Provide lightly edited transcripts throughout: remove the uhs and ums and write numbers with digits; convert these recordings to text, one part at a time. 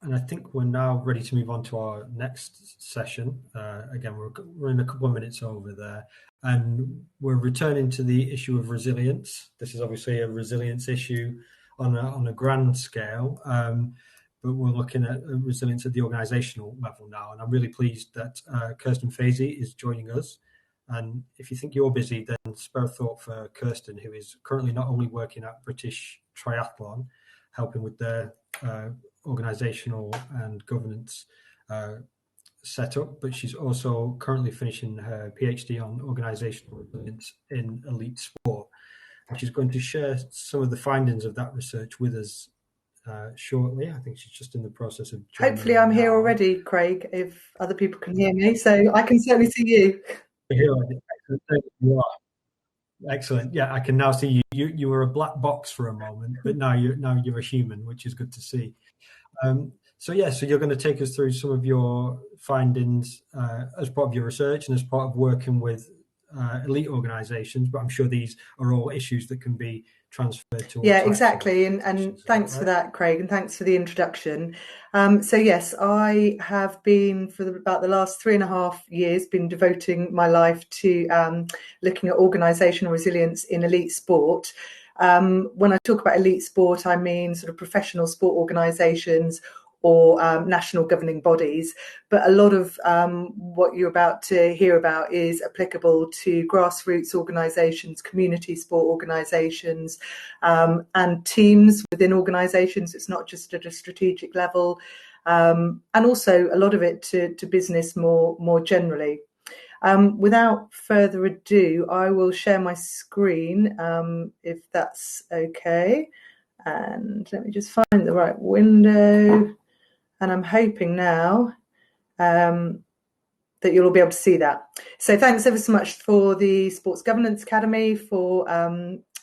And I think we're now ready to move on to our next session. Again, we're in a couple of minutes over there, and we're returning to the issue of resilience. This is obviously a resilience issue on a grand scale, but we're looking at resilience at the organisational level now. And I'm really pleased that Kirsten Fasey is joining us. And if you think you're busy, then spare a thought for Kirsten, who is currently not only working at British Triathlon, helping with their organisational and governance setup, but she's also currently finishing her PhD on organisational resilience in elite sport. And she's going to share some of the findings of that research with us shortly. I think she's just in the process of joining. Hopefully I'm here already, Craig, if other people can hear me, so I can certainly see you. You are. Excellent. Yeah, I can now see you. You were a black box for a moment, but now you're a human, which is good to see. So you're going to take us through some of your findings as part of your research and as part of working with elite organisations, but I'm sure these are all issues that can be transferred to all Yeah, exactly. And thanks for that, Craig, and thanks for the introduction. So yes, I have been for about the last 3.5 years been devoting my life to looking at organisational resilience in elite sport. When I talk about elite sport, I mean sort of professional sport organisations or national governing bodies. But a lot of what you're about to hear about is applicable to grassroots organisations, community sport organisations, and teams within organisations. It's not just at a strategic level, and also a lot of it to business more generally. Without further ado, I will share my screen, if that's okay. And let me just find the right window. And I'm hoping now that you'll all be able to see that. So thanks ever so much for the Sports Governance Academy for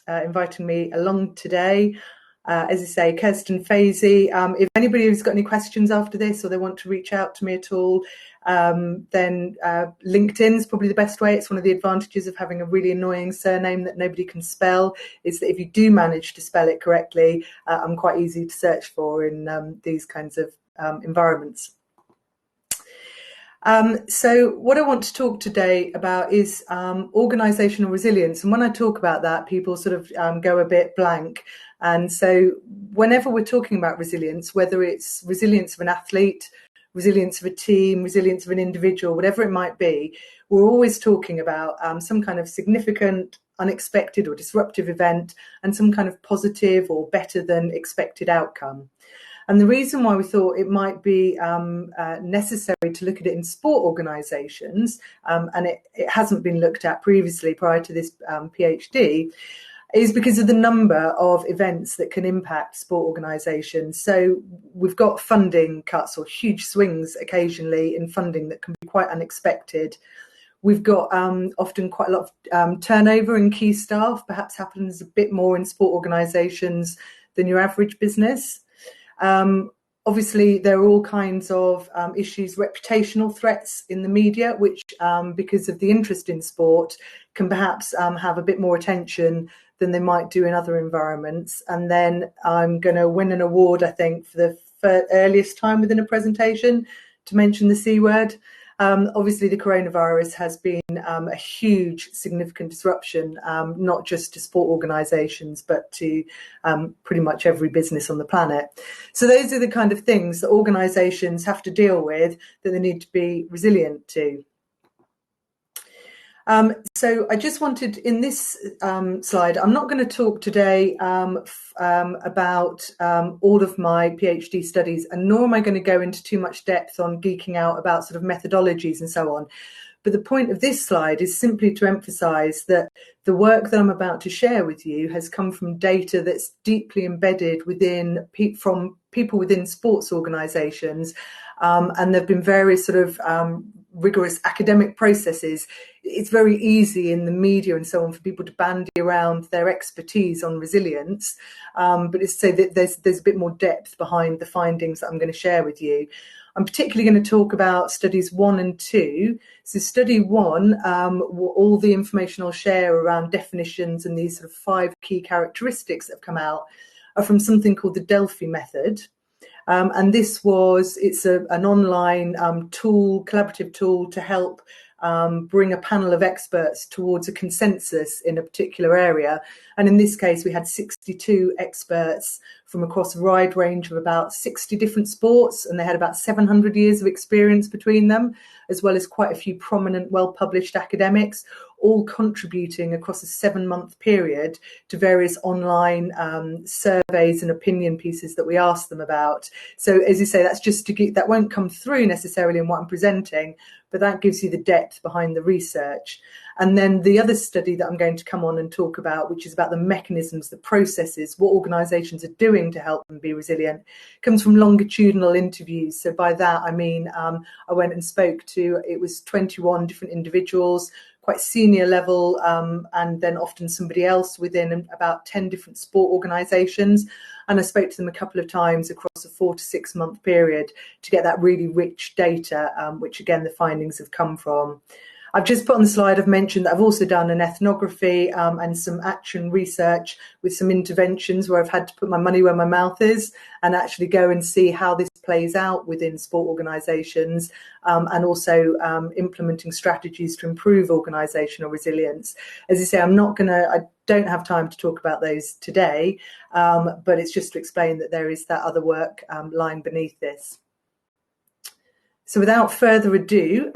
inviting me along today. As I say, Kirsten Fasey. If anybody who's got any questions after this or they want to reach out to me at all, then LinkedIn is probably the best way. It's one of the advantages of having a really annoying surname that nobody can spell, is that if you do manage to spell it correctly, I'm quite easy to search for in these kinds of environments. So what I want to talk today about is organisational resilience. And when I talk about that, people sort of go a bit blank. And so whenever we're talking about resilience, whether it's resilience of an athlete, resilience of a team, resilience of an individual, whatever it might be, we're always talking about some kind of significant, unexpected or disruptive event and some kind of positive or better than expected outcome. And the reason why we thought it might be necessary to look at it in sport organisations, and it hasn't been looked at previously prior to this PhD, is because of the number of events that can impact sport organisations. So we've got funding cuts or huge swings occasionally in funding that can be quite unexpected. We've got often quite a lot of turnover in key staff, perhaps happens a bit more in sport organisations than your average business. Obviously, there are all kinds of issues, reputational threats in the media, which, because of the interest in sport, can perhaps have a bit more attention than they might do in other environments. And then I'm going to win an award, I think, for the earliest time within a presentation to mention the C word. Obviously, the coronavirus has been a huge, significant disruption, not just to sport organisations, but to pretty much every business on the planet. So those are the kind of things that organisations have to deal with that they need to be resilient to. So I just wanted, in this slide, I'm not going to talk today about all of my PhD studies, and nor am I going to go into too much depth on geeking out about sort of methodologies and so on. But the point of this slide is simply to emphasise that the work that I'm about to share with you has come from data that's deeply embedded from people within sports organisations, and there have been various sort of rigorous academic processes. It's very easy in the media and so on for people to bandy around their expertise on resilience, but it's to say that there's a bit more depth behind the findings that I'm going to share with you. I'm particularly going to talk about studies 1 and 2. So study 1, all the information I'll share around definitions and these sort of 5 key characteristics that have come out are from something called the Delphi method. And it's an online tool, collaborative tool to help bring a panel of experts towards a consensus in a particular area. And in this case, we had 62 experts from across a wide range of about 60 different sports, and they had about 700 years of experience between them, as well as quite a few prominent, well-published academics, all contributing across a 7-month period to various online surveys and opinion pieces that we asked them about. So as you say, that's just that won't come through necessarily in what I'm presenting, but that gives you the depth behind the research. And then the other study that I'm going to come on and talk about, which is about the mechanisms, the processes, what organisations are doing to help them be resilient, comes from longitudinal interviews. So by that, I mean, I went and spoke to, it was 21 different individuals, quite senior level, and then often somebody else within about 10 different sport organisations. And I spoke to them a couple of times across a 4 to 6 month period to get that really rich data, which again, the findings have come from. I've just put on the slide, I've mentioned that I've also done an ethnography and some action research with some interventions where I've had to put my money where my mouth is and actually go and see how this plays out within sport organisations, and also implementing strategies to improve organisational resilience. As I say, I don't have time to talk about those today, but it's just to explain that there is that other work lying beneath this. So without further ado,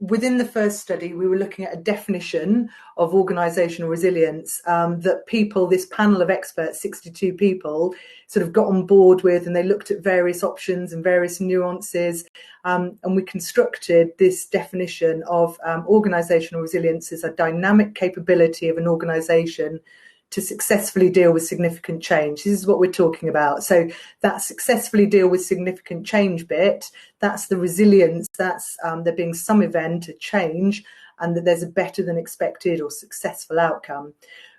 within the first study, we were looking at a definition of organisational resilience that this panel of experts, 62 people, sort of got on board with, and they looked at various options and various nuances. And we constructed this definition of organisational resilience as a dynamic capability of an organisation to successfully deal with significant change. This is what we're talking about. So that successfully deal with significant change bit, that's the resilience, that's there being some event, a change, and that there's a better than expected or successful outcome.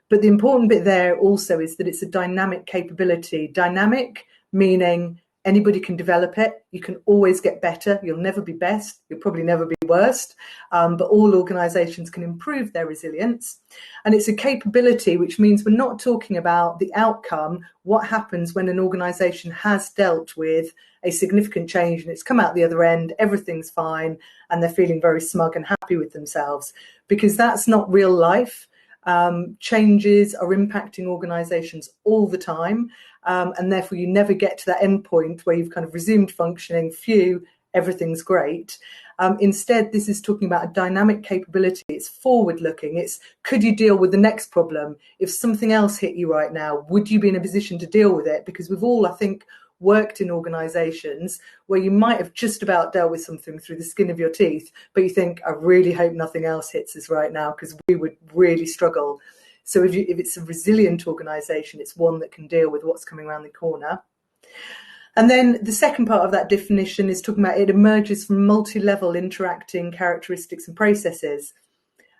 But the important bit there also is that it's a dynamic capability. Dynamic meaning anybody can develop it. You can always get better. You'll never be best. You'll probably never be worst. But all organisations can improve their resilience. And it's a capability, which means we're not talking about the outcome, what happens when an organisation has dealt with a significant change and it's come out the other end, everything's fine, and they're feeling very smug and happy with themselves. Because that's not real life. Changes are impacting organisations all the time, and therefore you never get to that end point where you've kind of resumed functioning, phew, everything's great. Instead, this is talking about a dynamic capability. It's forward-looking. It's, could you deal with the next problem? If something else hit you right now, would you be in a position to deal with it? Because we've all, I think, worked in organisations where you might have just about dealt with something through the skin of your teeth, but you think, I really hope nothing else hits us right now because we would really struggle. So if it's a resilient organisation, it's one that can deal with what's coming around the corner. And then the second part of that definition is talking about it emerges from multi-level interacting characteristics and processes.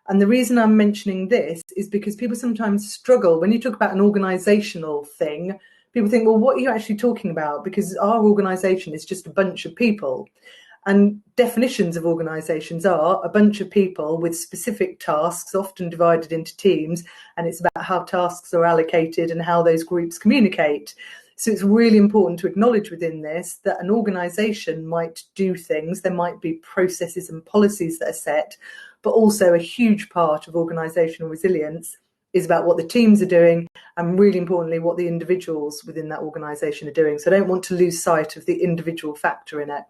And the reason I'm mentioning this is because people sometimes struggle when you talk about an organisational thing. People think, well, what are you actually talking about? Because our organisation is just a bunch of people. And definitions of organisations are a bunch of people with specific tasks, often divided into teams, and it's about how tasks are allocated and how those groups communicate. So it's really important to acknowledge within this that an organisation might do things, there might be processes and policies that are set, but also a huge part of organisational resilience is about what the teams are doing and, really importantly, what the individuals within that organisation are doing. So I don't want to lose sight of the individual factor in it.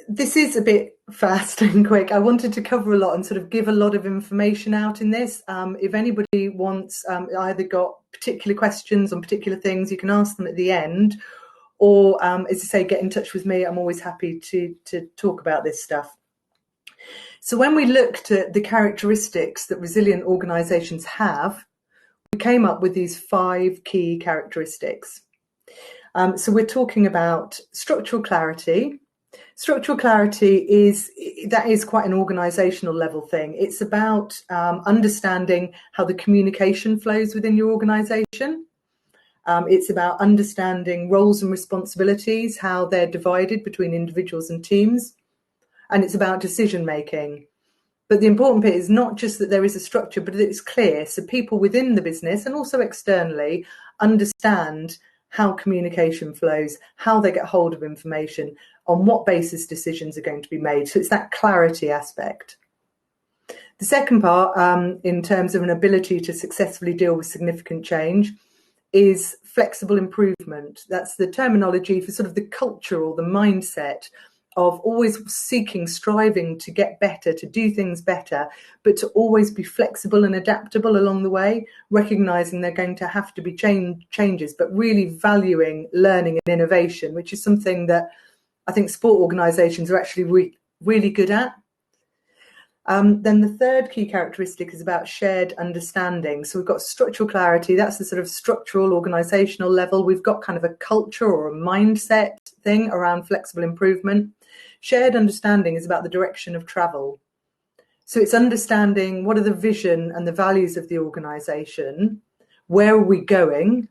This is a bit fast and quick. I wanted to cover a lot and sort of give a lot of information out in this. If anybody wants either got particular questions on particular things, you can ask them at the end, or as I say, get in touch with me. I'm always happy to talk about this stuff. So when we looked at the characteristics that resilient organisations have, we came up with these 5 key characteristics. So we're talking about structural clarity. Structural clarity is quite an organisational level thing. It's about understanding how the communication flows within your organisation. It's about understanding roles and responsibilities, how they're divided between individuals and teams. And it's about decision making. But the important bit is not just that there is a structure, but that it's clear. So people within the business and also externally understand how communication flows, how they get hold of information, on what basis decisions are going to be made. So it's that clarity aspect. The second part, in terms of an ability to successfully deal with significant change, is flexible improvement. That's the terminology for sort of the culture or the mindset of always seeking, striving to get better, to do things better, but to always be flexible and adaptable along the way, recognizing they're going to have to be changes, but really valuing learning and innovation, which is something that I think sport organisations are actually really good at. Then the third key characteristic is about shared understanding. So we've got structural clarity. That's the sort of structural organisational level. We've got kind of a culture or a mindset thing around flexible improvement. Shared understanding is about the direction of travel. So it's understanding what are the vision and the values of the organisation, where are we going,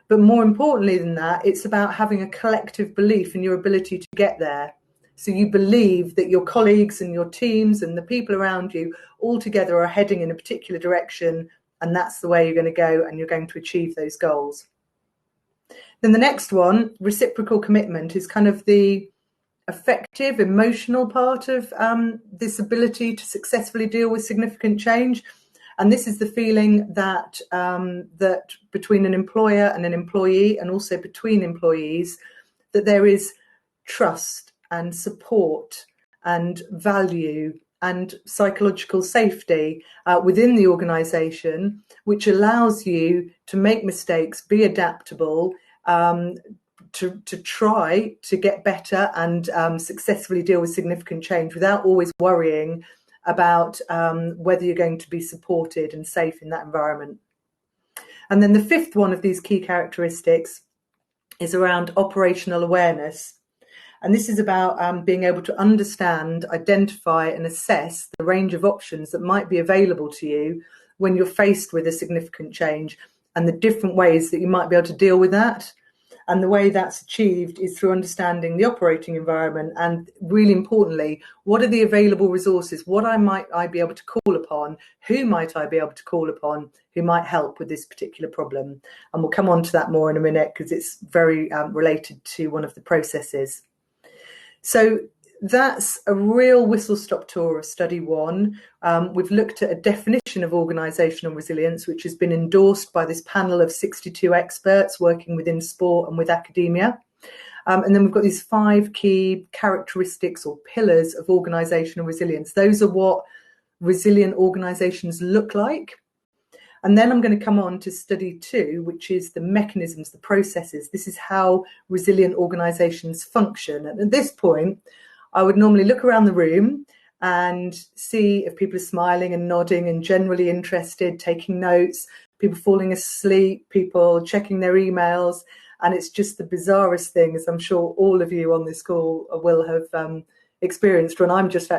but more importantly than that, it's about having a collective belief in your ability to get there. So you believe that your colleagues and your teams and the people around you all together are heading in a particular direction, and that's the way you're going to go and you're going to achieve those goals. Then the next one, reciprocal commitment, is kind of the effective emotional part of this ability to successfully deal with significant change. And this is the feeling that that between an employer and an employee, and also between employees, that there is trust and support and value and psychological safety within the organisation, which allows you to make mistakes, be adaptable, to try to get better and successfully deal with significant change without always worrying about whether you're going to be supported and safe in that environment. And then the fifth one of these key characteristics is around operational awareness. And this is about being able to understand, identify and assess the range of options that might be available to you when you're faced with a significant change, and the different ways that you might be able to deal with that. And the way that's achieved is through understanding the operating environment and, really importantly, what are the available resources? What might I be able to call upon? Who might I be able to call upon who might help with this particular problem? And we'll come on to that more in a minute because it's very related to one of the processes. So that's a real whistle-stop tour of study one. We've looked at a definition of organisational resilience, which has been endorsed by this panel of 62 experts working within sport and with academia. And then we've got these 5 key characteristics or pillars of organisational resilience. Those are what resilient organisations look like. And then I'm going to come on to study 2, which is the mechanisms, the processes. This is how resilient organisations function. And at this point, I would normally look around the room and see if people are smiling and nodding and generally interested, taking notes, people falling asleep, people checking their emails. And it's just the bizarrest thing, as I'm sure all of you on this call will have experienced, when I'm just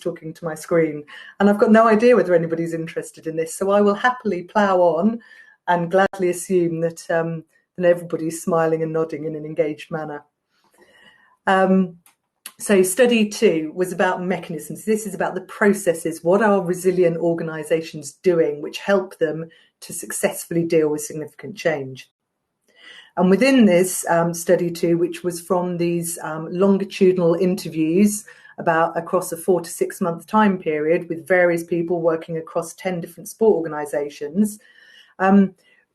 talking to my screen. And I've got no idea whether anybody's interested in this. So I will happily plough on and gladly assume that everybody's smiling and nodding in an engaged manner. So study 2 was about mechanisms. This is about the processes. What are resilient organisations doing which help them to successfully deal with significant change? And within this study 2, which was from these longitudinal interviews across a 4 to 6 month time period with various people working across 10 different sport organisations,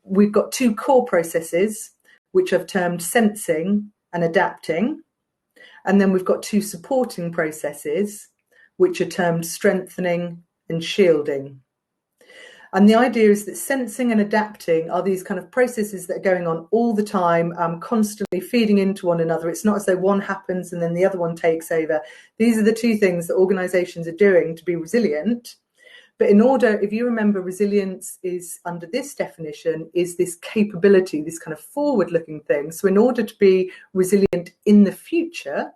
we've got 2 core processes, which I've termed sensing and adapting. And then we've got 2 supporting processes, which are termed strengthening and shielding. And the idea is that sensing and adapting are these kind of processes that are going on all the time, constantly feeding into one another. It's not as though one happens and then the other one takes over. These are the 2 things that organisations are doing to be resilient. But in order, if you remember, resilience is, under this definition, is this capability, this kind of forward-looking thing. So in order to be resilient in the future,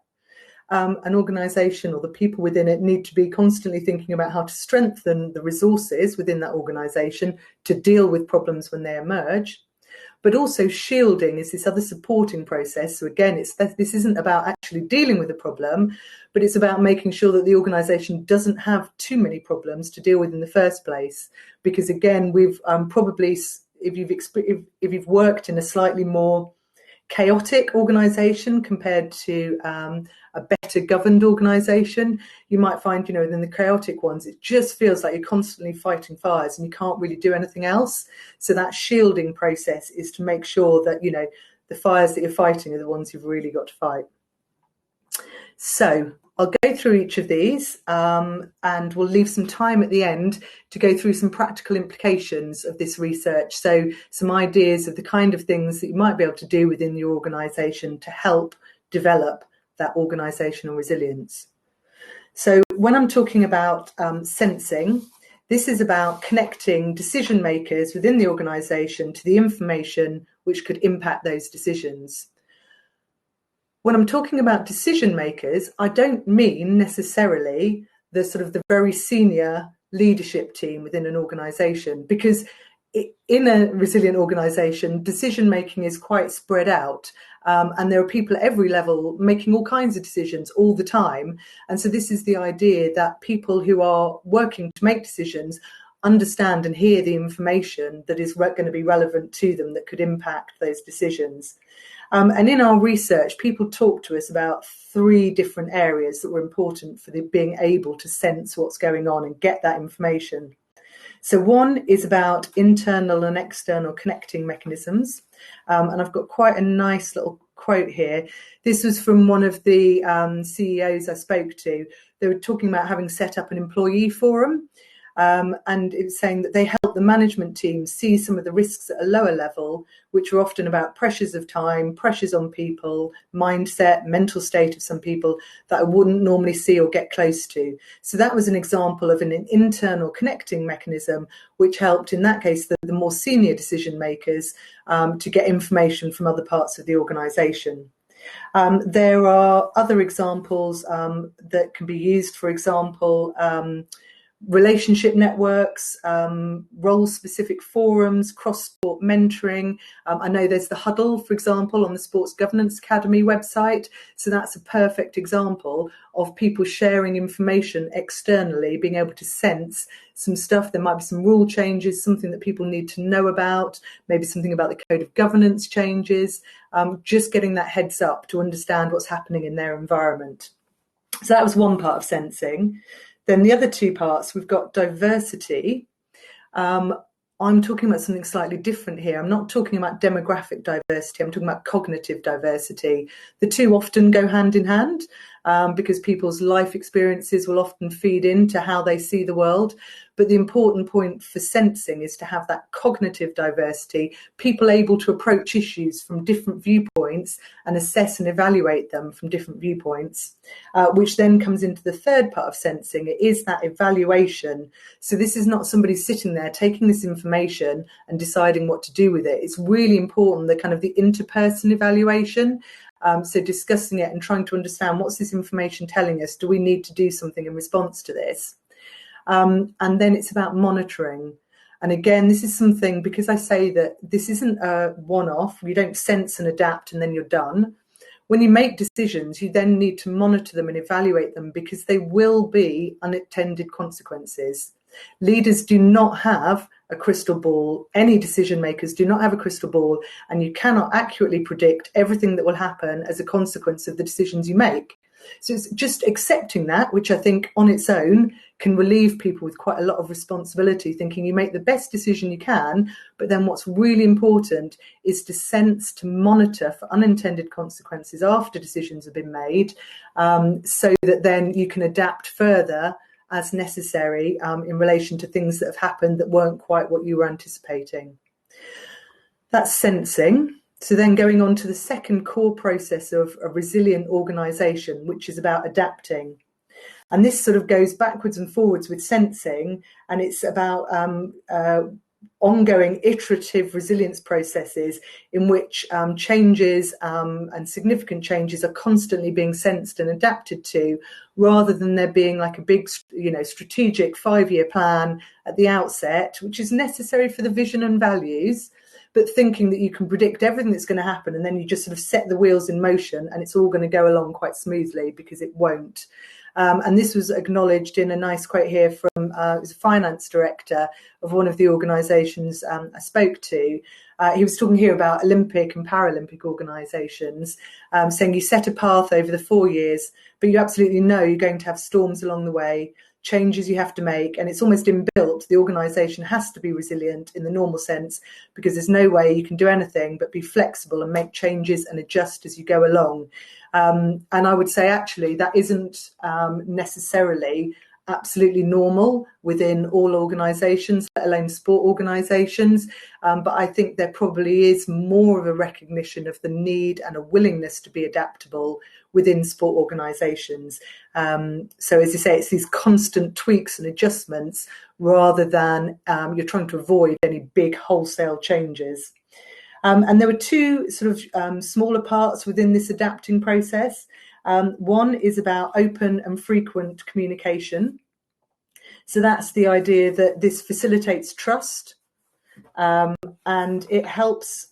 an organisation or the people within it need to be constantly thinking about how to strengthen the resources within that organisation to deal with problems when they emerge. But also shielding is this other supporting process. So again, this isn't about actually dealing with a problem, but it's about making sure that the organisation doesn't have too many problems to deal with in the first place. Because again, we've probably if you've worked in a slightly more chaotic organisation compared to a better governed organisation, you might find, within the chaotic ones, it just feels like you're constantly fighting fires and you can't really do anything else. So that shielding process is to make sure that, the fires that you're fighting are the ones you've really got to fight. So I'll go through each of these and we'll leave some time at the end to go through some practical implications of this research. So some ideas of the kind of things that you might be able to do within your organisation to help develop that organisational resilience. So when I'm talking about sensing, this is about connecting decision makers within the organisation to the information which could impact those decisions. When I'm talking about decision makers, I don't mean necessarily the very senior leadership team within an organisation, because in a resilient organisation, decision making is quite spread out, and there are people at every level making all kinds of decisions all the time. And so this is the idea that people who are working to make decisions understand and hear the information that is going to be relevant to them that could impact those decisions. And in our research, people talk to us about 3 different areas that were important for being able to sense what's going on and get that information. So one is about internal and external connecting mechanisms. And I've got quite a nice little quote here. This was from one of the CEOs I spoke to. They were talking about having set up an employee forum. And it was saying that they help the management team see some of the risks at a lower level, which are often about pressures of time, pressures on people, mindset, mental state of some people that I wouldn't normally see or get close to. So that was an example of an internal connecting mechanism, which helped, in that case, the more senior decision makers to get information from other parts of the organisation. There are other examples that can be used, for example, relationship networks, role-specific forums, cross-sport mentoring. I know there's the Huddle, for example, on the Sports Governance Academy website. So that's a perfect example of people sharing information externally, being able to sense some stuff. There might be some rule changes, something that people need to know about, maybe something about the code of governance changes, just getting that heads up to understand what's happening in their environment. So that was one part of sensing. Then the other 2 parts, we've got diversity. I'm talking about something slightly different here. I'm not talking about demographic diversity. I'm talking about cognitive diversity. The 2 often go hand in hand because people's life experiences will often feed into how they see the world. But the important point for sensing is to have that cognitive diversity, people able to approach issues from different viewpoints and assess and evaluate them from different viewpoints, which then comes into the 3rd part of sensing. It is that evaluation. So this is not somebody sitting there taking this information and deciding what to do with it. It's really important, the interperson evaluation. So discussing it and trying to understand, what's this information telling us? Do we need to do something in response to this? And then it's about monitoring. And again, this is something, because I say that this isn't a one-off, you don't sense and adapt and then you're done. When you make decisions, you then need to monitor them and evaluate them, because they will be unintended consequences. Leaders do not have a crystal ball. Any decision makers do not have a crystal ball, and you cannot accurately predict everything that will happen as a consequence of the decisions you make. So it's just accepting that, which I think on its own can relieve people with quite a lot of responsibility, thinking you make the best decision you can, but then what's really important is to sense, to monitor for unintended consequences after decisions have been made, so that then you can adapt further as necessary in relation to things that have happened that weren't quite what you were anticipating. That's sensing. So then going on to the second core process of a resilient organisation, which is about adapting. And this sort of goes backwards and forwards with sensing, and it's about ongoing iterative resilience processes in which changes and significant changes are constantly being sensed and adapted to, rather than there being like a big, strategic 5-year plan at the outset, which is necessary for the vision and values, but thinking that you can predict everything that's going to happen and then you just sort of set the wheels in motion and it's all going to go along quite smoothly, because it won't. And this was acknowledged in a nice quote here from it was a finance director of one of the organisations I spoke to. He was talking here about Olympic and Paralympic organisations, saying you set a path over the 4 years, but you absolutely know you're going to have storms along the way, changes you have to make, and it's almost inbuilt. The organisation has to be resilient in the normal sense, because there's no way you can do anything but be flexible and make changes and adjust as you go along. And I would say actually that isn't necessarily absolutely normal within all organisations, let alone sport organisations. But I think there probably is more of a recognition of the need and a willingness to be adaptable within sport organisations. So as you say, it's these constant tweaks and adjustments rather than you're trying to avoid any big wholesale changes. And there were two sort of smaller parts within this adapting process. One is about open and frequent communication. So that's the idea that this facilitates trust, and it helps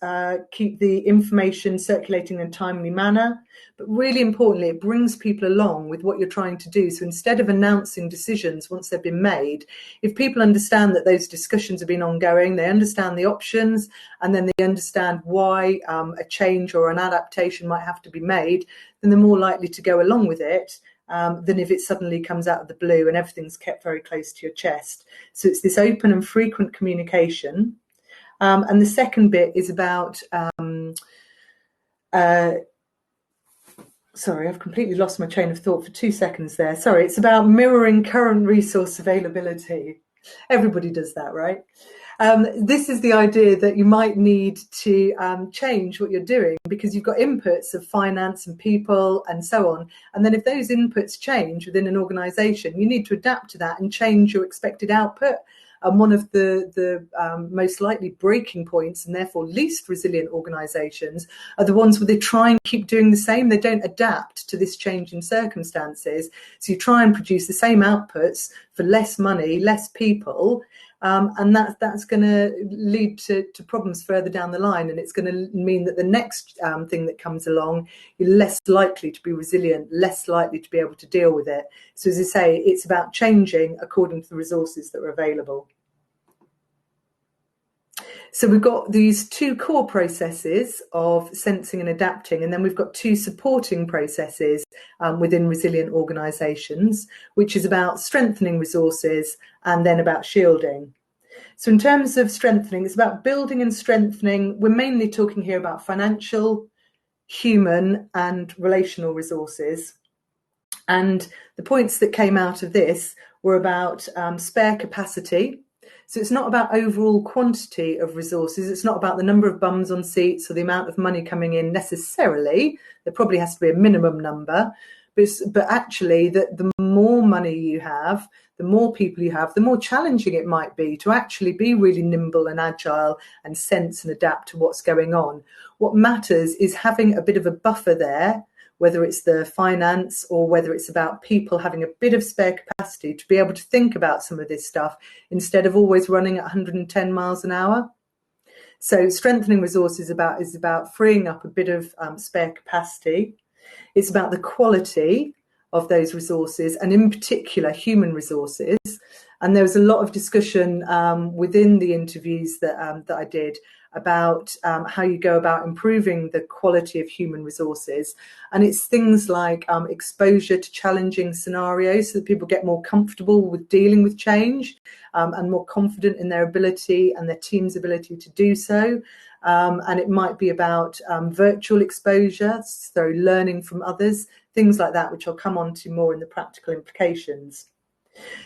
keep the information circulating in a timely manner. But really importantly, it brings people along with what you're trying to do. So instead of announcing decisions once they've been made, if people understand that those discussions have been ongoing, they understand the options, and then they understand why a change or an adaptation might have to be made, then they're more likely to go along with it than if it suddenly comes out of the blue and everything's kept very close to your chest. So it's this open and frequent communication. And the second bit is about, sorry, I've completely lost my train of thought for 2 seconds there. Sorry, it's about mirroring current resource availability. Everybody does that, right? This is the idea that you might need to change what you're doing because you've got inputs of finance and people and so on. And then if those inputs change within an organisation, you need to adapt to that and change your expected output. And one of the most likely breaking points and therefore least resilient organisations are the ones where they try and keep doing the same. They don't adapt to this change in circumstances. So you try and produce the same outputs for less money, less people, and that's going to lead to problems further down the line. And it's going to mean that the next thing that comes along, you're less likely to be resilient, less likely to be able to deal with it. So as I say, it's about changing according to the resources that are available. So we've got these two core processes of sensing and adapting, and then we've got two supporting processes within resilient organisations, which is about strengthening resources and then about shielding. So in terms of strengthening, it's about building and strengthening. We're mainly talking here about financial, human and relational resources. And the points that came out of this were about spare capacity. So it's not about overall quantity of resources. It's not about the number of bums on seats or the amount of money coming in necessarily. There probably has to be a minimum number. But actually, the more money you have, the more people you have, the more challenging it might be to actually be really nimble and agile and sense and adapt to what's going on. What matters is having a bit of a buffer there, whether it's the finance or whether it's about people having a bit of spare capacity to be able to think about some of this stuff instead of always running at 110 miles an hour. So strengthening resources is about freeing up a bit of spare capacity. It's about the quality of those resources and in particular human resources. And there was a lot of discussion within the interviews that I did about how you go about improving the quality of human resources. And it's things like exposure to challenging scenarios so that people get more comfortable with dealing with change and more confident in their ability and their team's ability to do so. And it might be about virtual exposure, so learning from others, things like that, which I'll come on to more in the practical implications.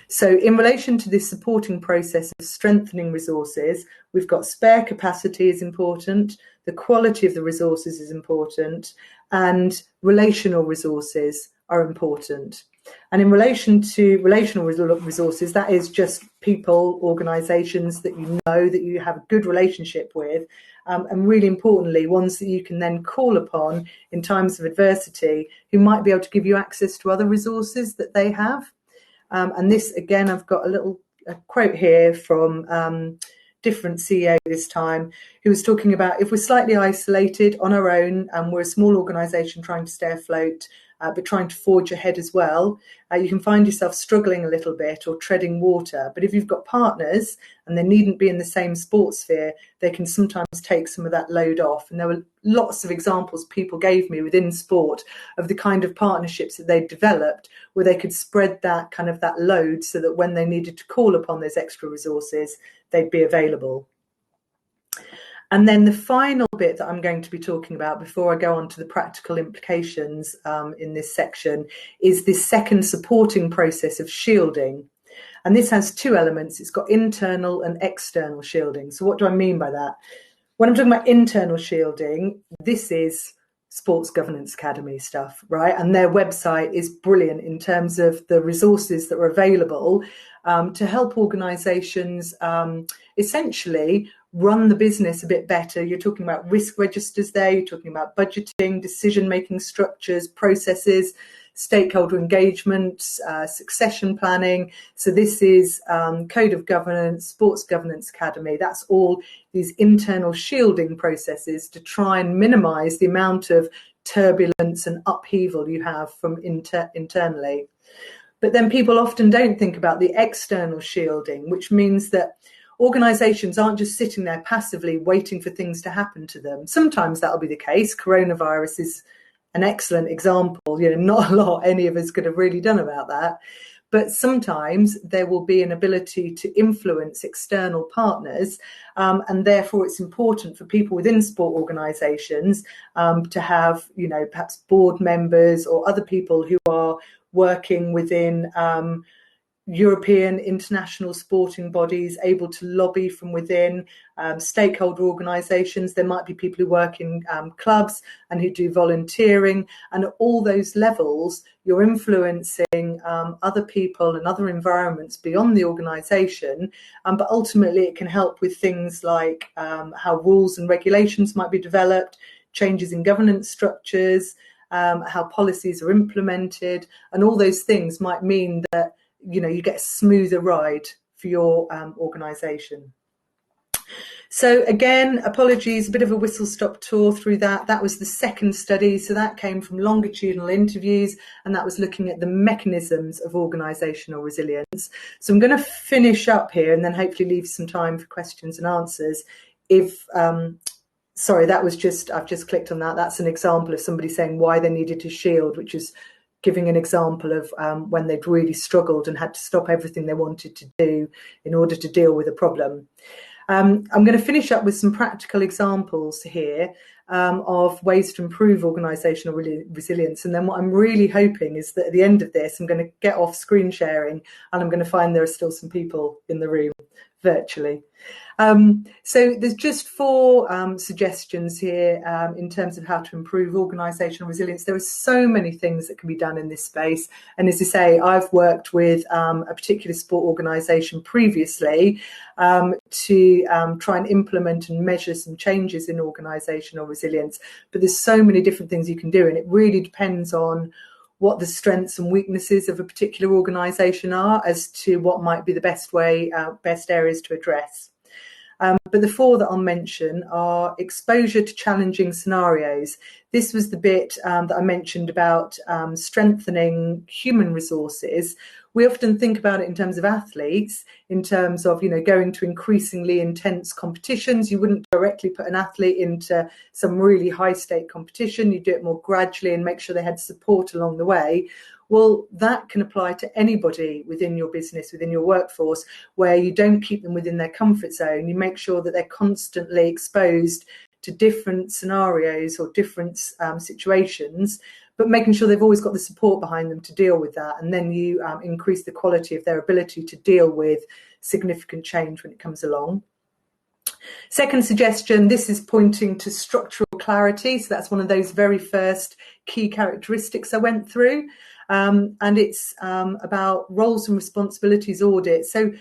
So in relation to this supporting process of strengthening resources, we've got spare capacity is important, the quality of the resources is important, and relational resources are important. And in relation to relational resources, that is just people, organisations that you know, that you have a good relationship with, and really importantly, ones that you can then call upon in times of adversity, who might be able to give you access to other resources that they have. And this, again, I've got a quote here from different CEO this time, who was talking about if we're slightly isolated on our own and we're a small organisation trying to stay afloat, but trying to forge ahead as well. You can find yourself struggling a little bit or treading water. But if you've got partners and they needn't be in the same sports sphere, they can sometimes take some of that load off. And there were lots of examples people gave me within sport of the kind of partnerships that they developed where they could spread that kind of that load so that when they needed to call upon those extra resources, they'd be available. And then the final bit that I'm going to be talking about before I go on to the practical implications in this section is this second supporting process of shielding. And this has two elements. It's got internal and external shielding. So what do I mean by that? When I'm talking about internal shielding, this is Sports Governance Academy stuff, right? And their website is brilliant in terms of the resources that are available to help organisations essentially run the business a bit better. You're talking about risk registers there, you're talking about budgeting, decision-making structures, processes, stakeholder engagement, succession planning. So this is Code of Governance, Sports Governance Academy. That's all these internal shielding processes to try and minimise the amount of turbulence and upheaval you have from internally. But then people often don't think about the external shielding, which means that organisations aren't just sitting there passively waiting for things to happen to them. Sometimes that'll be the case. Coronavirus is an excellent example. Not a lot any of us could have really done about that. But sometimes there will be an ability to influence external partners, and therefore it's important for people within sport organisations to have, perhaps board members or other people who are working within European international sporting bodies able to lobby from within, stakeholder organisations. There might be people who work in clubs and who do volunteering, and at all those levels you're influencing other people and other environments beyond the organisation, but ultimately it can help with things like how rules and regulations might be developed, changes in governance structures, how policies are implemented, and all those things might mean that you get a smoother ride for your organisation. So again, apologies, a bit of a whistle-stop tour through that. That was the second study. So that came from longitudinal interviews, and that was looking at the mechanisms of organisational resilience. So I'm going to finish up here and then hopefully leave some time for questions and answers. Sorry, that was I've just clicked on that. That's an example of somebody saying why they needed to shield, which is giving an example of when they'd really struggled and had to stop everything they wanted to do in order to deal with a problem. I'm going to finish up with some practical examples here of ways to improve organisational resilience. And then what I'm really hoping is that at the end of this, I'm going to get off screen sharing and I'm going to find there are still some people in the room virtually. So there's just 4 suggestions here in terms of how to improve organisational resilience. There are so many things that can be done in this space. And as I say, I've worked with a particular sport organisation previously to try and implement and measure some changes in organisational resilience. But there's so many different things you can do, and it really depends on what the strengths and weaknesses of a particular organisation are as to what might be the best areas to address. But the 4 that I'll mention are exposure to challenging scenarios. This was the bit that I mentioned about strengthening human resources. We often think about it in terms of athletes, in terms of, going to increasingly intense competitions. You wouldn't directly put an athlete into some really high stake competition. You do it more gradually and make sure they had support along the way. Well, that can apply to anybody within your business, within your workforce, where you don't keep them within their comfort zone. You make sure that they're constantly exposed to different scenarios or different situations, but making sure they've always got the support behind them to deal with that. And then you increase the quality of their ability to deal with significant change when it comes along. Second suggestion, this is pointing to structural clarity. So that's one of those very first key characteristics I went through. And it's about roles and responsibilities audit. So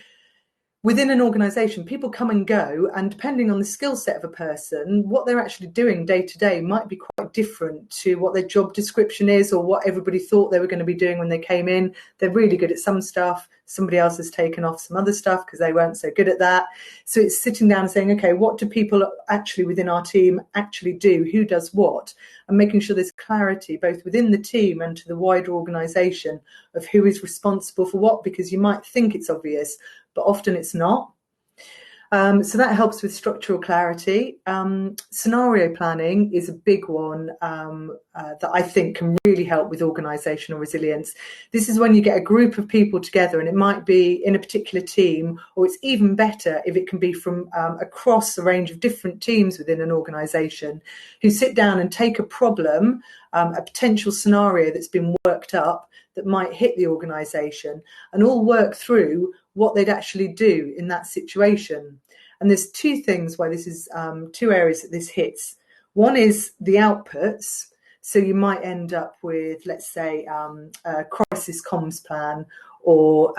within an organization, people come and go, and depending on the skill set of a person, what they're actually doing day to day might be quite different to what their job description is or what everybody thought they were going to be doing when they came in. They're really good at some stuff. Somebody else has taken off some other stuff because they weren't so good at that. So it's sitting down and saying, okay, what do people actually within our team actually do? Who does what? And making sure there's clarity both within the team and to the wider organization of who is responsible for what, because you might think it's obvious, but often it's not. So that helps with structural clarity. Scenario planning is a big one that I think can really help with organisational resilience. This is when you get a group of people together, and it might be in a particular team, or it's even better if it can be from across a range of different teams within an organisation, who sit down and take a problem, a potential scenario that's been worked up that might hit the organisation, and all work through what they'd actually do in that situation. And there's two things why this is, two areas that this hits. One is the outputs. So you might end up with, let's say, a crisis comms plan, or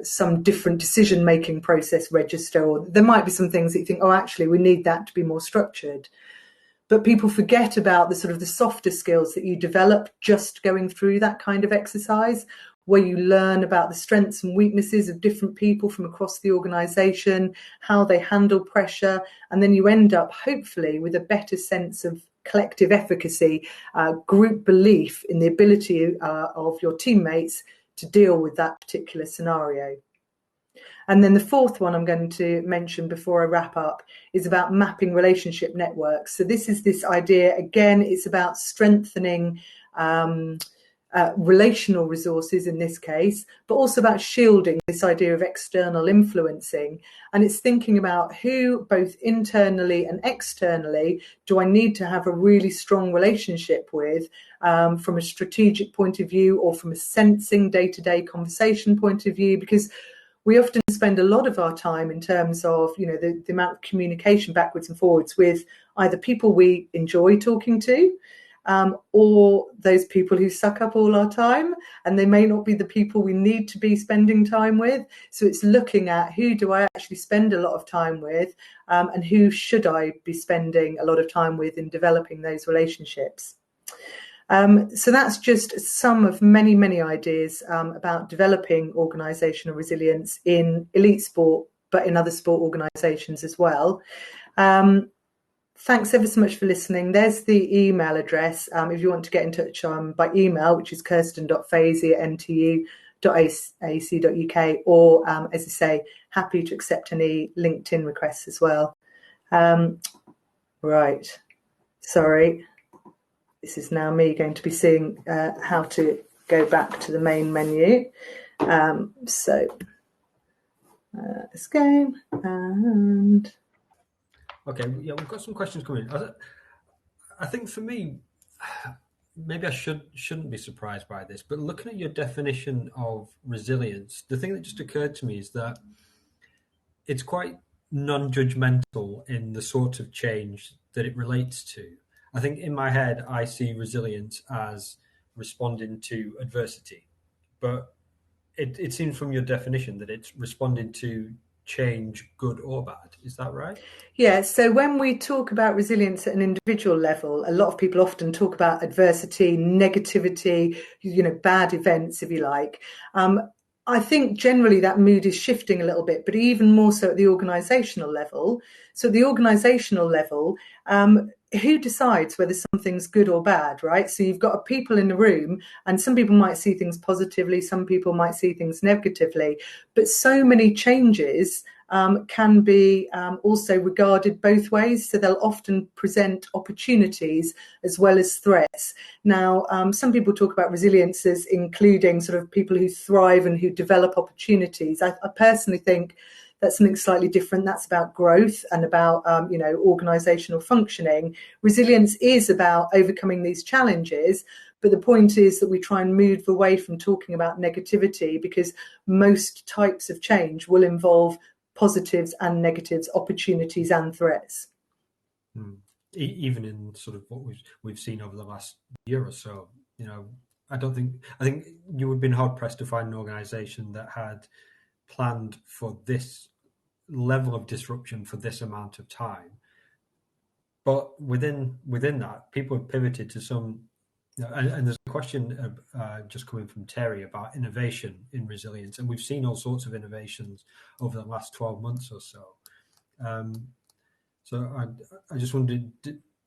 some different decision-making process register, or there might be some things that you think, oh, actually, we need that to be more structured. But people forget about the sort of the softer skills that you develop just going through that kind of exercise, where you learn about the strengths and weaknesses of different people from across the organisation, how they handle pressure, and then you end up, hopefully, with a better sense of collective efficacy, group belief in the ability of your teammates to deal with that particular scenario. And then the fourth one I'm going to mention before I wrap up is about mapping relationship networks. So this is this idea, again, it's about strengthening relational resources in this case, but also about shielding this idea of external influencing. And it's thinking about who, both internally and externally, do I need to have a really strong relationship with, from a strategic point of view, or from a sensing day-to-day conversation point of view, because we often spend a lot of our time in terms of, the amount of communication backwards and forwards with either people we enjoy talking to, or those people who suck up all our time, and they may not be the people we need to be spending time with. So it's looking at who do I actually spend a lot of time with, and who should I be spending a lot of time with in developing those relationships. So that's just some of many, many ideas about developing organisational resilience in elite sport, but in other sport organisations as well. Thanks ever so much for listening. There's the email address if you want to get in touch by email, which is kirsten.fasey@ntu.ac.uk, or, as I say, happy to accept any LinkedIn requests as well. Right. Sorry. This is now me going to be seeing how to go back to the main menu. So let's go. And okay, yeah, we've got some questions coming. I think for me, maybe I shouldn't be surprised by this, but looking at your definition of resilience, the thing that just occurred to me is that it's quite non-judgmental in the sort of change that it relates to. I think in my head, I see resilience as responding to adversity, but it seems from your definition that it's responding to change, good or bad. Is that right? Yeah, so when we talk about resilience at an individual level, a lot of people often talk about adversity, negativity, bad events, if you like. I think generally that mood is shifting a little bit, but even more so at the organisational level. So at the organisational level, who decides whether something's good or bad, right? So you've got people in the room, and some people might see things positively, some people might see things negatively, but so many changes can be also regarded both ways. So they'll often present opportunities as well as threats. Now, some people talk about resilience as including sort of people who thrive and who develop opportunities. I personally think that's something slightly different. That's about growth and about, organisational functioning. Resilience is about overcoming these challenges. But the point is that we try and move away from talking about negativity, because most types of change will involve positives and negatives, opportunities and threats. Even in sort of what we've seen over the last year or so, I think you would have been hard pressed to find an organisation that had planned for this level of disruption for this amount of time. But within that, people have pivoted to some, and there's a question just coming from Terry about innovation in resilience, and we've seen all sorts of innovations over the last 12 months or so. So I just wondered,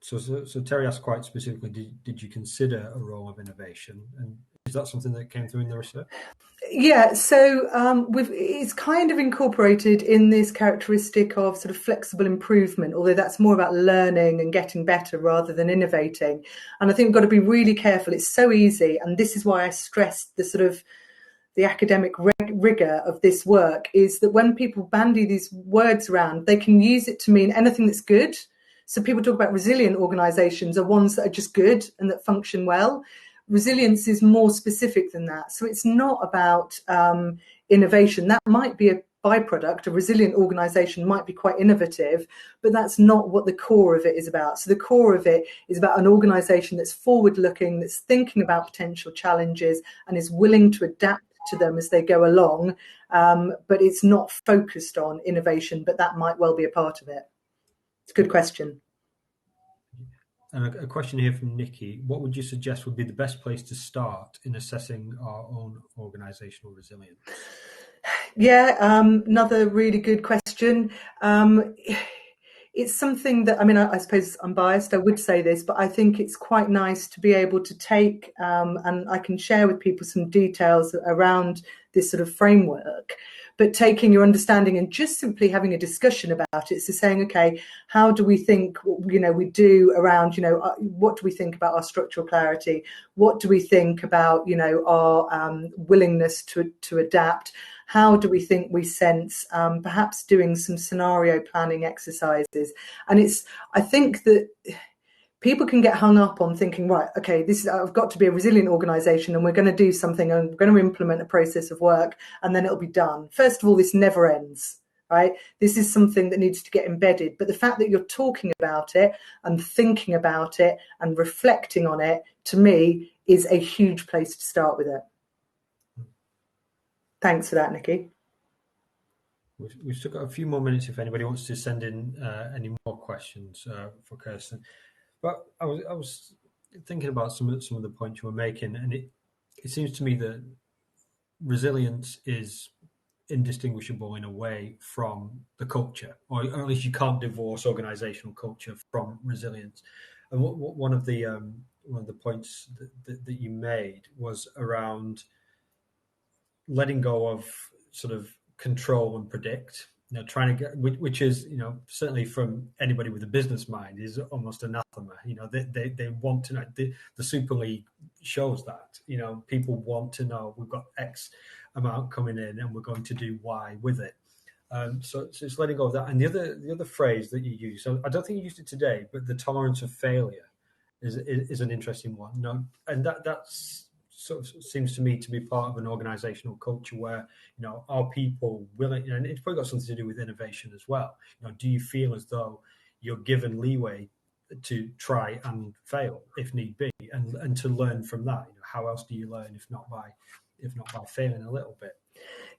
so Terry asked quite specifically, did you consider a role of innovation, and is that something that came through in the research? Yeah, so it's kind of incorporated in this characteristic of sort of flexible improvement, although that's more about learning and getting better rather than innovating. And I think we've got to be really careful. It's so easy, and this is why I stressed the sort of the academic rigor of this work, is that when people bandy these words around, they can use it to mean anything that's good. So people talk about resilient organisations are ones that are just good and that function well. Resilience is more specific than that. So it's not about innovation. That might be a byproduct. A resilient organisation might be quite innovative, but that's not what the core of it is about. So the core of it is about an organisation that's forward-looking, that's thinking about potential challenges and is willing to adapt to them as they go along, but it's not focused on innovation, but that might well be a part of it. It's a good question. And a question here from Nikki. What would you suggest would be the best place to start in assessing our own organisational resilience? Yeah, another really good question. It's something that, I mean, I suppose I'm biased, I would say this, but I think it's quite nice to be able to take, and I can share with people some details around this sort of framework, but taking your understanding and just simply having a discussion about it. So saying, okay, how do we think, we do around, what do we think about our structural clarity? What do we think about, our willingness to adapt? How do we think we sense, perhaps doing some scenario planning exercises? And I think that people can get hung up on thinking, right, okay, I've got to be a resilient organisation and we're going to do something and we're going to implement a process of work and then it'll be done. First of all, this never ends, right? This is something that needs to get embedded. But the fact that you're talking about it and thinking about it and reflecting on it, to me, is a huge place to start with it. Thanks for that, Nikki. We've still got a few more minutes if anybody wants to send in any more questions for Kirsten. But I was thinking about some of the points you were making, and it seems to me that resilience is indistinguishable in a way from the culture, or at least you can't divorce organisational culture from resilience. And one of the points that you made was around letting go of sort of control and predict, trying to get, which is, certainly from anybody with a business mind, is almost anathema. They want to know. The Super League shows that, people want to know we've got X amount coming in and we're going to do Y with it. So it's letting go of that. And the other phrase that you use, so I don't think you used it today, but the tolerance of failure is an interesting one. And that's sort of seems to me to be part of an organizational culture where, are people willing, and it's probably got something to do with innovation as well. Do you feel as though you're given leeway to try and fail if need be, and to learn from that? How else do you learn if not by failing a little bit?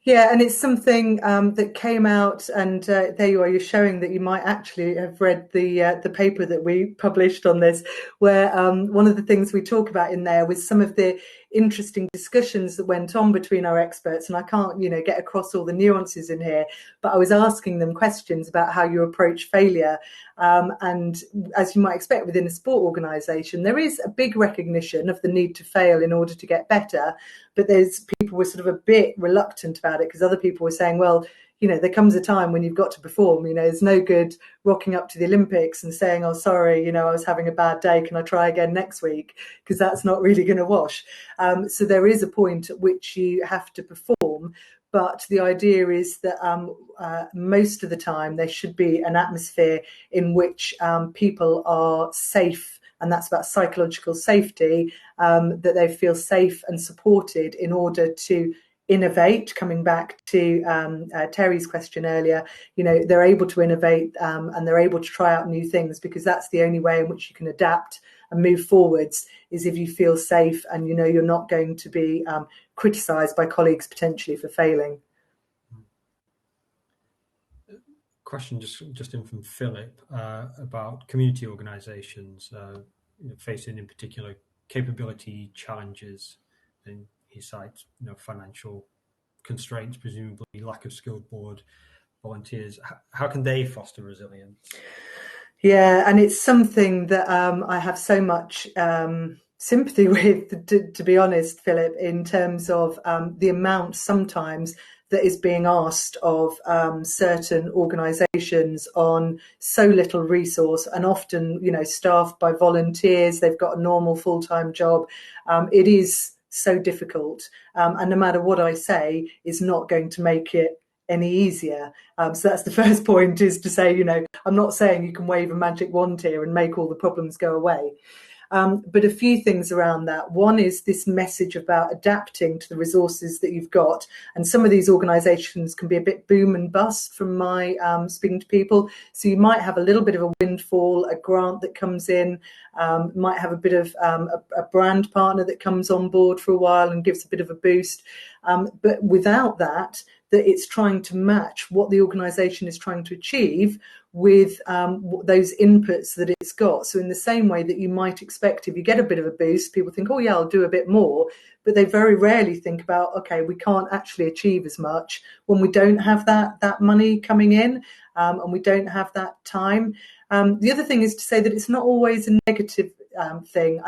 Yeah, and it's something that came out, and there you are. You're showing that you might actually have read the paper that we published on this, where one of the things we talk about in there was some of the interesting discussions that went on between our experts. And I can't, get across all the nuances in here, but I was asking them questions about how you approach failure. And as you might expect within a sport organisation, there is a big recognition of the need to fail in order to get better. But people were sort of a bit reluctant about it because other people were saying, well, there comes a time when you've got to perform. It's no good rocking up to the Olympics and saying, oh, sorry, I was having a bad day. Can I try again next week? Because that's not really going to wash. So there is a point at which you have to perform. But the idea is that most of the time there should be an atmosphere in which people are safe. And that's about psychological safety, that they feel safe and supported in order to innovate. Coming back to Terry's question earlier, they're able to innovate and they're able to try out new things, because that's the only way in which you can adapt and move forwards, is if you feel safe and you're not going to be criticised by colleagues potentially for failing. question just in from Philip about community organisations facing in particular capability challenges, and he cites financial constraints, presumably lack of skilled board volunteers. How can they foster resilience? Yeah, and it's something that I have so much sympathy with, to be honest, Philip, in terms of the amount sometimes that is being asked of certain organisations on so little resource, and often, staffed by volunteers. They've got a normal full-time job. It is so difficult, and no matter what I say, is not going to make it any easier. So that's the first point, is to say, I'm not saying you can wave a magic wand here and make all the problems go away. But a few things around that. One is this message about adapting to the resources that you've got. And some of these organisations can be a bit boom and bust from my speaking to people. So you might have a little bit of a windfall, a grant that comes in, might have a bit of a brand partner that comes on board for a while and gives a bit of a boost. But without that it's trying to match what the organisation is trying to achieve with those inputs that it's got. So in the same way that you might expect, if you get a bit of a boost, people think, oh yeah, I'll do a bit more. But they very rarely think about, okay, we can't actually achieve as much when we don't have that money coming in, and we don't have that time. The other thing is to say that it's not always a negative thing.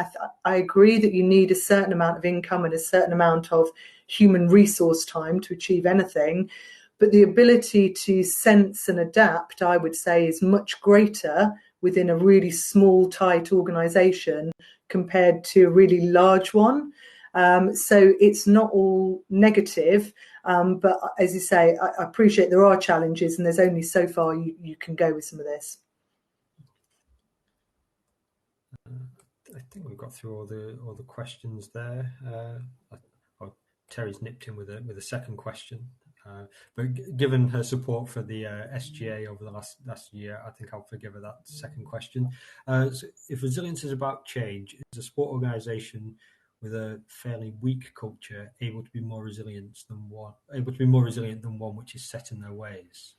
I agree that you need a certain amount of income and a certain amount of human resource time to achieve anything, but the ability to sense and adapt, I would say, is much greater within a really small, tight organisation compared to a really large one. So it's not all negative, but as you say, I appreciate there are challenges, and there's only so far you can go with some of this. I think we've got through all the questions there. Terry's nipped in with a second question, but given her support for the SGA over the last year, I think I'll forgive her that second question. So if resilience is about change, is a sport organisation with a fairly weak culture able to be more resilient than one which is set in their ways?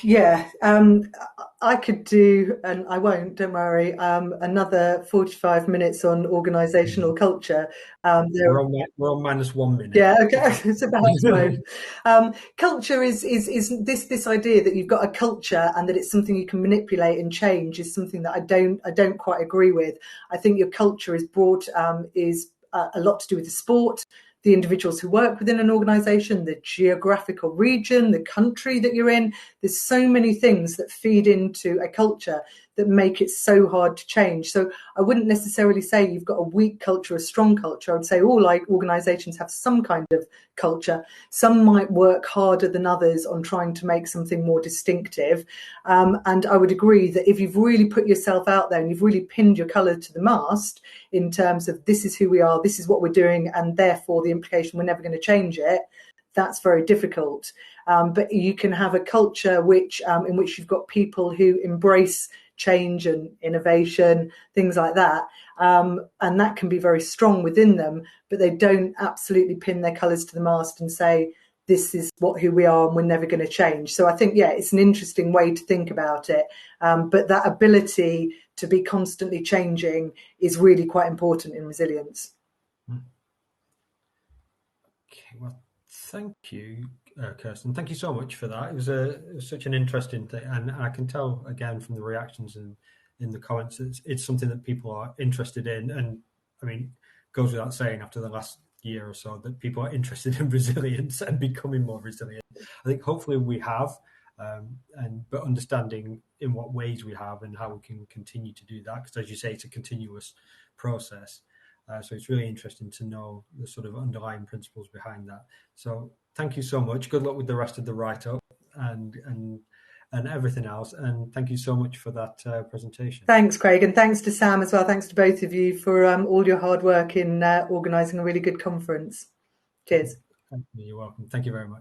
Yeah, I could do, and I won't, don't worry, another 45 minutes on organisational culture. We're on minus 1 minute. Yeah, okay, it's about time. Culture is this idea that you've got a culture and that it's something you can manipulate and change is something that I don't quite agree with. I think your culture is a lot to do with the sport, the individuals who work within an organisation, the geographical region, the country that you're in. There's so many things that feed into a culture that make it so hard to change. So I wouldn't necessarily say you've got a weak culture, a strong culture. I would say all organisations have some kind of culture. Some might work harder than others on trying to make something more distinctive. And I would agree that if you've really put yourself out there and you've really pinned your colour to the mast in terms of this is who we are, this is what we're doing, and therefore the implication we're never going to change it, that's very difficult. But you can have a culture in which you've got people who embrace change and innovation, things like that. And that can be very strong within them, but they don't absolutely pin their colours to the mast and say, this is who we are and we're never going to change. So I think, yeah, it's an interesting way to think about it. But that ability to be constantly changing is really quite important in resilience. Okay, well, thank you, Kirsten. Thank you so much for that. It was such an interesting thing, and I can tell again from the reactions and in the comments, it's something that people are interested in. And I mean, goes without saying after the last year or so that people are interested in resilience and becoming more resilient. I think hopefully we have, but understanding in what ways we have and how we can continue to do that, because as you say, it's a continuous process. So it's really interesting to know the sort of underlying principles behind that. So thank you so much. Good luck with the rest of the write-up and everything else. And thank you so much for that presentation. Thanks, Craig. And thanks to Sam as well. Thanks to both of you for all your hard work in organising a really good conference. Cheers. You're welcome. Thank you very much.